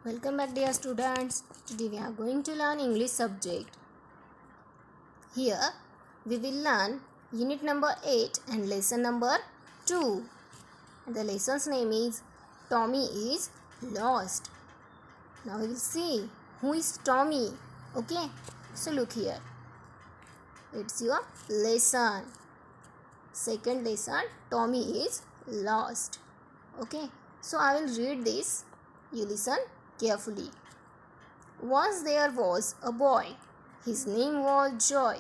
Welcome back, dear students. Today we are going to learn English subject. Here we will learn unit number 8 and lesson number 2. The lesson's name is Tommy is Lost. Now we will see who is Tommy. Okay, so look here. It's your lesson. Second lesson, Tommy is lost. Okay, so I will read this. You listen carefully. Once there was a boy. His name was Joy.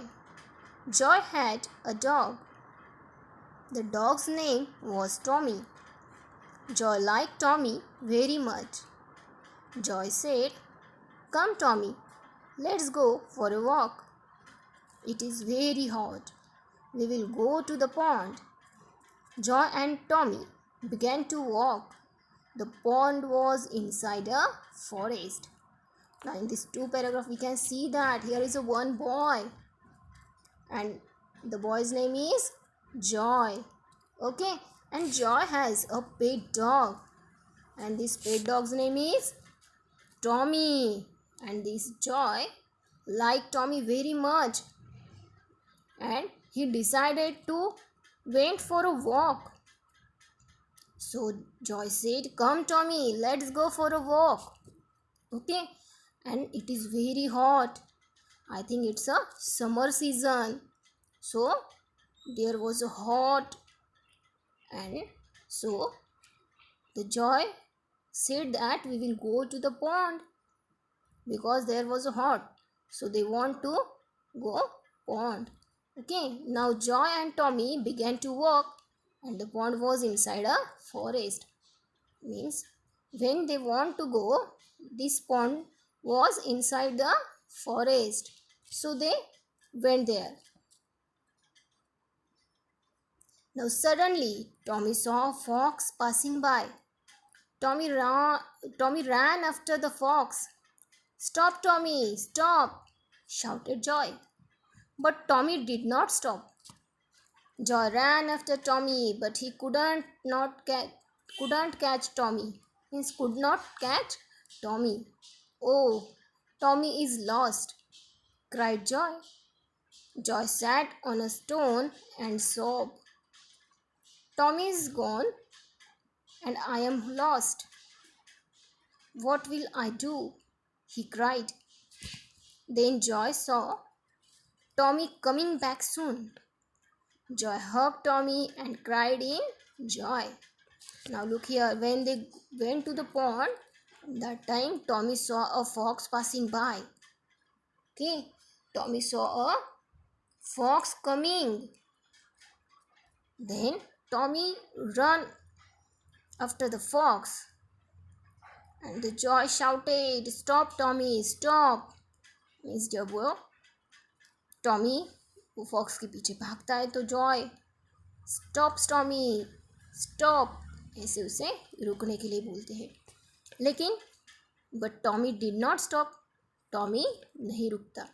Joy had a dog. The dog's name was Tommy. Joy liked Tommy very much. Joy said, "Come, Tommy, let's go for a walk. It is very hot. We will go to the pond." Joy and Tommy began to walk. The pond was inside a forest. Now in this two paragraph we can see that here is a one boy and the boy's name is Joy. Okay, and Joy has a pet dog and this pet dog's name is Tommy, and this Joy liked Tommy very much and he decided to went for a walk. So Joy said, "Come, Tommy, let's go for a walk." Okay, and it is very hot. I think it's a summer season. So there was a hot, and so the Joy said that we will go to the pond because there was a hot. So they want to go pond. Okay, now Joy and Tommy began to walk and the pond was inside a forest. Means when they want to go, this pond was inside the forest. So they went there. Now suddenly Tommy saw a fox passing by. Tommy ran after the fox. "Stop, Tommy, stop!" shouted Joy. But Tommy did not stop. Joy ran after Tommy, but he couldn't catch Tommy. Means could not catch Tommy. "Oh, Tommy is lost!" cried Joy. Joy sat on a stone and sobbed. "Tommy is gone and I am lost. What will I do?" he cried. Then Joy saw Tommy coming back soon. Joy hugged Tommy and cried in joy. Now look here, when they went to the pond, that time Tommy saw a fox passing by. Okay, Tommy saw a fox coming. Then Tommy ran after the fox. And the Joy shouted, "Stop, Tommy, stop!" Means जब वो Tommy वो fox के पीछे भागता है तो Joy "stop Tommy, stop" ऐसे उसे रुकने के लिए बोलते हैं. लेकिन but Tommy did not stop. Tommy नहीं रुकता.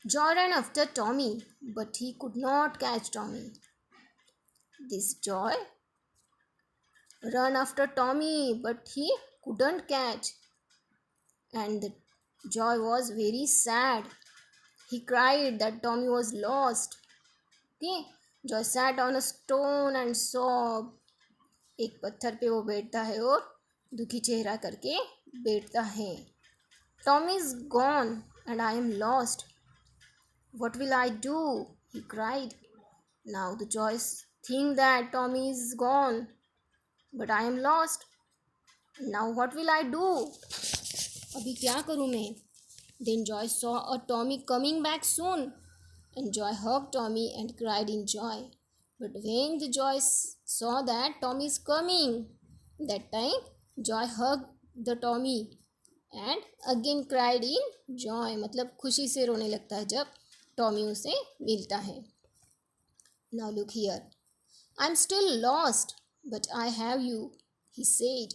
Joy ran after Tommy, but he could not catch Tommy. This Joy ran after Tommy, but he couldn't catch. And the Joy was very sad. He cried that Tommy was lost. Okay, Joy sat on a stone and sobbed. एक पत्थर पे वो बैठता है और दुखी चेहरा करके बैठता है. "Tommy is gone and I am lost. What will I do?" he cried. Now the Joy think that Tommy is gone, but I am lost. Now what will I do? अभी क्या करूँ मैं? Then Joy saw a Tommy coming back soon, and Joy hugged Tommy and cried in joy. But when the Joy saw that Tommy is coming, that time Joy hugged the Tommy and again cried in joy. मतलब खुशी से रोने लगता है जब Tommy उसे मिलता है. Now look here. "I'm still lost, but I have you," he said.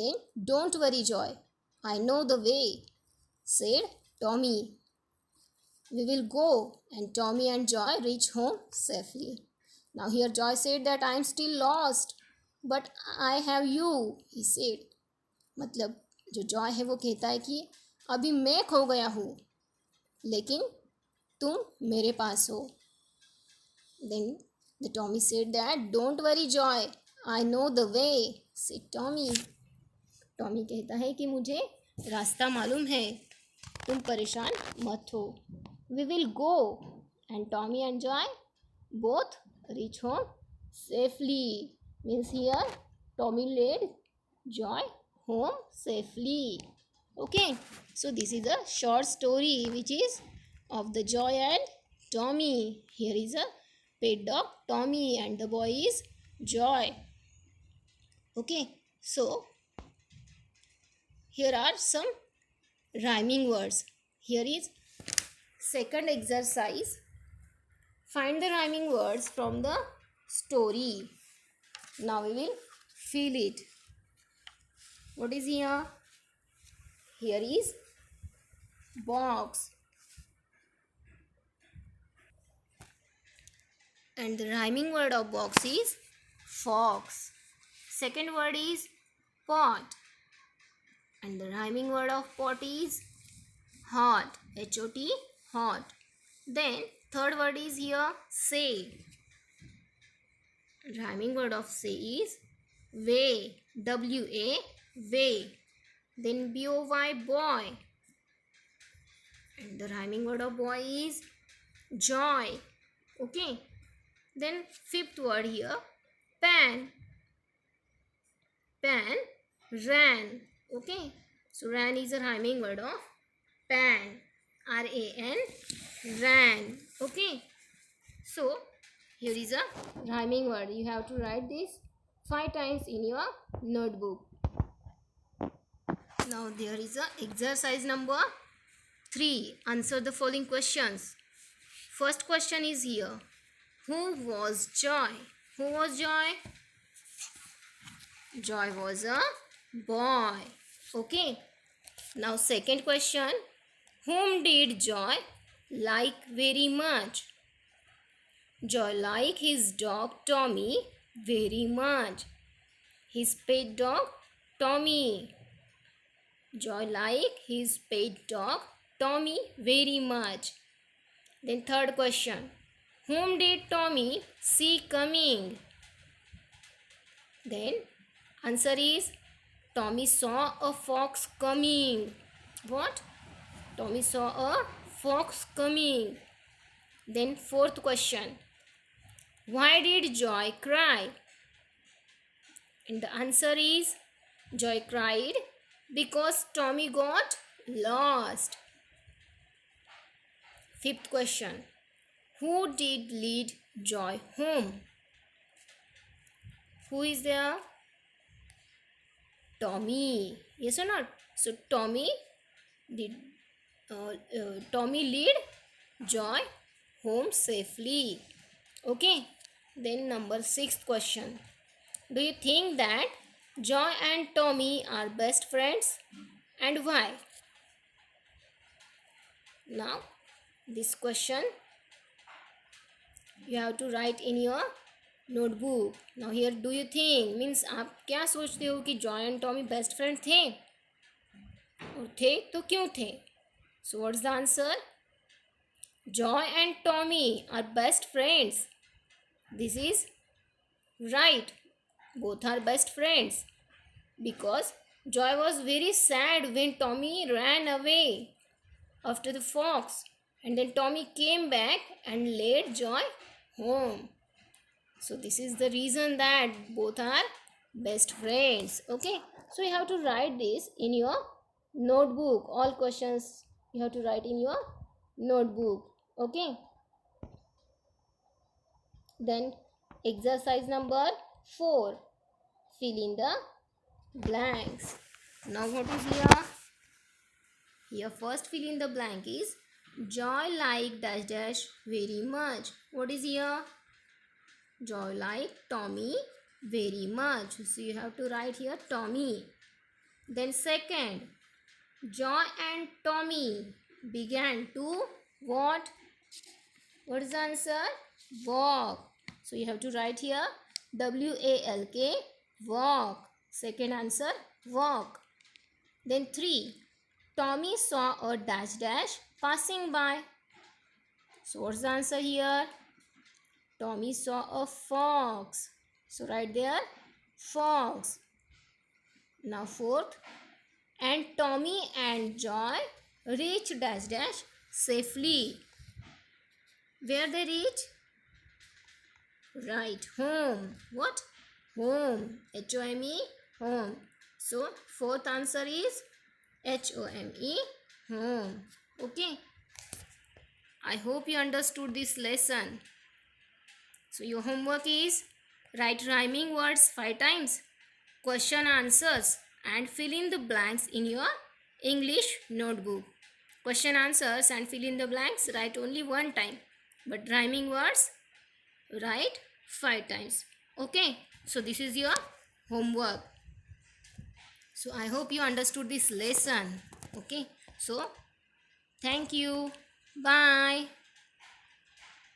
Then, "Don't worry, Joy. I know the way," said Tommy. "We will go," and Tommy and Joy reached home safely. Now here Joy said that I am still lost. But I have you, he said. मतलब जो Joy है वो कहता है कि अभी मैं खो गया हूँ लेकिन तुम मेरे पास हो। Then the Tommy said that don't worry Joy, I know the way, said Tommy. Tommy कहता है कि मुझे रास्ता मालूम है, तुम परेशान मत हो। We will go, and Tommy and Joy both reach home safely. Means here Tommy led Joy home safely. Okay, so this is a short story which is of the Joy and Tommy. Here is a pet dog Tommy and the boy is Joy. Okay, so here are some rhyming words. Here is second exercise. Find the rhyming words from the story. Now we will fill it. What is here? Here is box. And the rhyming word of box is fox. Second word is pot. And the rhyming word of pot is hot. H-O-T, hot. Then third word is here say. Rhyming word of say is way. W-A, way. Then B-O-Y, boy. And the rhyming word of boy is joy. Okay. Then fifth word here, pan. Pan, ran. Okay. So ran is a rhyming word of pan. R-A-N, ran. Okay. So here is a rhyming word. You have to write this 5 times in your notebook. Now there is a exercise number 3. Answer the following questions. First question is here. Who was Joy? Who was Joy? Joy was a boy. Okay. Now second question. Whom did Joy like very much? Joy liked his dog Tommy very much. His pet dog Tommy. Joy liked his pet dog Tommy very much. Then third question. Whom did Tommy see coming? Then answer is Tommy saw a fox coming. What? Tommy saw a fox coming. Then fourth question. Why did Joy cry? And the answer is Joy cried because Tommy got lost. Fifth question. Who did lead Joy home? Who is there? Tommy. Yes or not? So Tommy did Tommy lead Joy home safely. Okay. Then number 6th question. Do you think that Joy and Tommy are best friends, and why? Now this question you have to write in your notebook. Now here do you think means आप क्या सोचते हो कि Joy and Tommy best friend थे, और थे तो क्यों थे? So what's the answer? Joy and Tommy are best friends. This is right. Both are best friends because Joy was very sad when Tommy ran away after the fox, and then Tommy came back and led Joy home. So this is the reason that both are best friends. Okay, so you have to write this in your notebook. All questions you have to write in your notebook. Okay, then exercise number 4, fill in the blanks. Now what is here? Here first fill in the blank is Joy liked dash dash very much. What is here? Joy liked Tommy very much. So you have to write here Tommy. Then second, Joy and Tommy began to what? What is the answer? Walk. So you have to write here WALK, walk. Second answer, walk. Then 3. Tommy saw a dash dash passing by. So what's the answer here? Tommy saw a fox. So right there, fox. Now 4th. And Tommy and Joy reach dash dash safely. Where they reach? Right, home. What? Home. H-O-M-E, home. So 4th answer is H-O-M-E, home. Okay. I hope you understood this lesson. So your homework is write rhyming words 5 times, question answers, and fill in the blanks in your English notebook. Question answers and fill in the blanks write only 1 time, but rhyming words write 5 times. Okay, so this is your homework. So I hope you understood this lesson. Okay, so thank you. Bye.